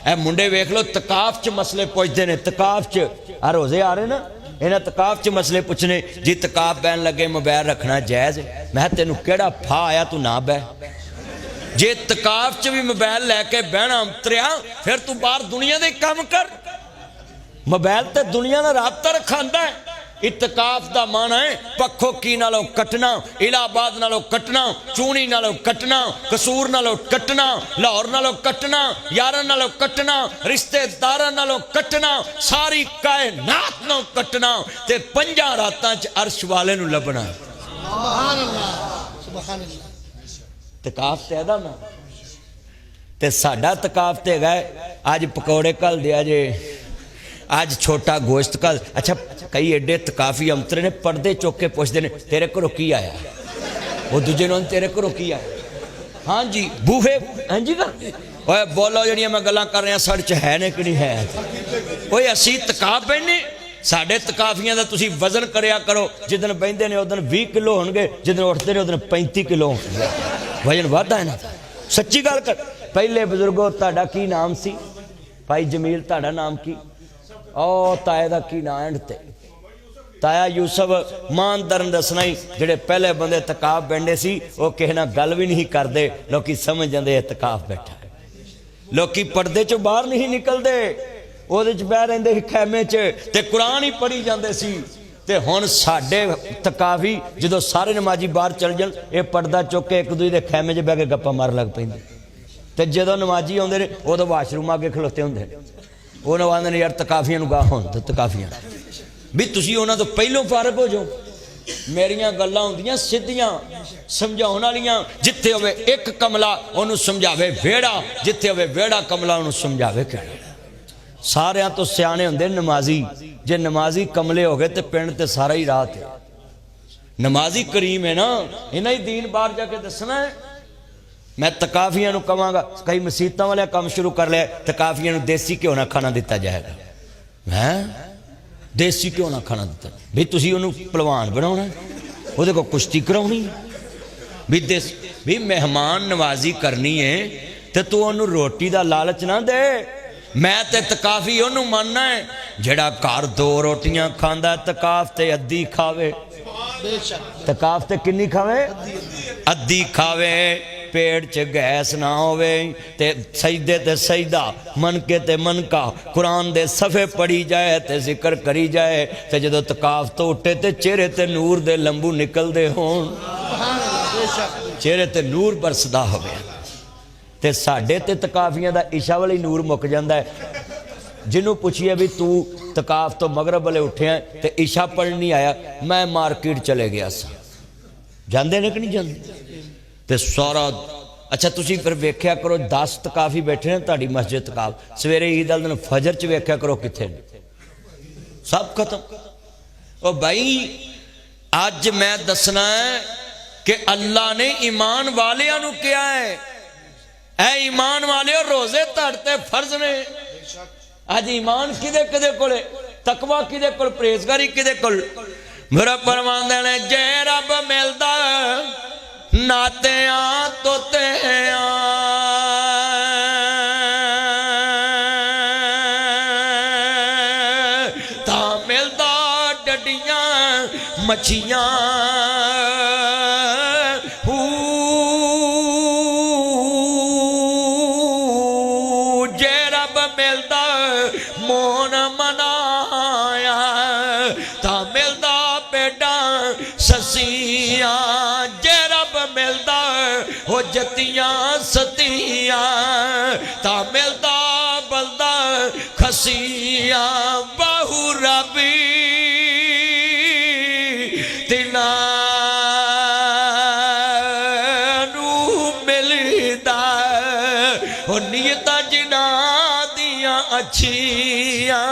ए मुंडे वेख लो तकाफ च मसले पुछते ने, तकाफ च आ रोजे आ रहे ना, इन्हें तकाफ च मसले पुछने जी तकाफ बहन लगे मोबाइल रखना जायज़? मैं तेनू केड़ा फा आया तू ना बह, जे तकाफ च भी मोबाइल लैके बहना उतरिया फिर तू बाहर दुनिया दे काम कर। मोबाइल तो दुनिया का राबता रखांदा है। इतकाफ का मान है पखो की नालों कटना, इलाहाबाद नालों कटना, चूनी नालों कटना, कसूर नालों कटना, लाहौर नालों कटना, यारां नालों कटना, रिश्तेदारां नालों कटना, सारी कायनात नालों कटना ते 5 रातां च अर्श वाले नूं लभना। सुभान अल्लाह, सुभान अल्लाह। तकाफ ते अदा ना ते साडा तकाफ ते है अज पकौड़े कल दिया जे, आज छोटा गोश्त का। अच्छा कई एडे तकाफी अंतरे ने पर्दे चुक के पुछते हैं तेरे घरों की आया, वो दूजे ने तेरे घरों की आया। हाँ जी बूहे हाँ जी कर बोलो जड़ियाँ मैं गल्लां कर रहा सड़ च है ने कि नहीं है। कोई असी तकाफ बहने साढ़े तकाफियां का तुसी वजन करया करो, जिदन बहते हैं उदन 20 किलो होंगे, जिदन उठते हैं उदन 35 किलो होंगे, वजन वाधा इन्हां दा। सच्ची गल कर। पहले बुजुर्गो तुहाडा की नाम सी? भाई जमील तुहाडा नाम की? ओ ताए दा की नाम एंड ते? ताया यूसुफ। मान दरन दसना ही जेडे पहले बंदे तकाफ बहंदे सी वो किसी नाल गल भी नहीं करते, लोग समझ जाते तकाफ बैठा है। लोग पर्दे चो बाहर नहीं निकलते, वो बह रहे खैमे च ते कुरान ही पढ़ी जाते सी। ते हुण साडे तकाफी जो सारे नमाजी बाहर चल जान ये पर्दा चुक के एक दूजे के खैमे च बह के गप्पा मार लग पेंदे, ते जो नमाजी आउंदे ने उदों वाशरूम आगे खलोते हुंदे ने। उन्होंने आंदे ने यार तकाफियां नूं गाह होण ते तकाफियां भी तुसीं उन्हां तों पहलों फारग हो जाओ। मेरियां गल्लां हुंदियां सीधियां समझाउण वालियां। जिथे होवे एक कमला उहनूं समझावे वेड़ा, जिथे होवे वेड़ा कमला उहनूं समझावे किहड़ा। सारियां तो सियाणे हुंदे नमाजी। जे नमाजी कमले हो गए तो पिंड ते सारा ही रात है। नमाजी करीम है ना, इन्हां ही दीन बाहर जाके दसना है। मैं तकाफियां नूं कहांगा कई मसीतां वाले काम शुरू कर लिया, तकाफियां नूं देसी घ्यो ना खाना दिता जाएगा। हैं देसी घ्यो ना खाना दिता भी तुसीं उहनूं पहलवान बनाउणा, उहदे कोल कुश्ती कराउणी भी देसी भी मेहमान नवाजी करनी है ते तू उहनूं रोटी दा लालच ना दे। मैं ते तकाफी उहनूं मानना है जेड़ा घर 2 रोटियां खांदा, तकाफ ते अद्धी खावे। तकाफ ते किन्नी खावे? अद्धी खावे। पेट च गैस ना होवे ते सजदे ते सजदा, मनके ते मनका, कुरान दे सफ़े पढ़ी जाए ते जिक्र करी जाए ते जदों तकाफ तो उठे ते चेहरे ते नूर दे लंबू निकलदे होण, चेहरे ते नूर बरसदा होवे। ते साडे ते तकाफियां दा इशा वाली नूर मुक जांदा है। जिन्हों पूछिए भी तू तकाफ तो मगरब वाले उठे ते इशा पढ़ नहीं आया, मैं मार्केट चले गया सा। जांदे ने कि नहीं जांदे? ते सारा अच्छा तुसी फिर वेख्या करो 10 तकाफी बैठे हैं तुहाडी मस्जिद तकाफ, सवेरे ईद वाले दिन फजर च वेख्या करो किथे सब खत्म। ओ भाई अज मैं दसना है कि अल्लाह ने ईमान वालियां नूं कहा है, ऐ ईमान वाले रोजे तुहाडे फर्ज ने। अज ईमान किदे किदे कोले, तकवा किदे कोल, परहेजगारी किदे कोल? मेरा परमांदे ने जे रब मिलदा नातियां तोतियां ता मिलदा डडियां मच्छियां। जे रब मिलदा मोन मनाया ता मिलदा पेडा ससियां। मिलदा हो जतियां सतियां ता मिलदा बलदा खसियां। बहु रबी तिना नू मिलदा हो नीयतां जिन्हां दियां अच्छियां।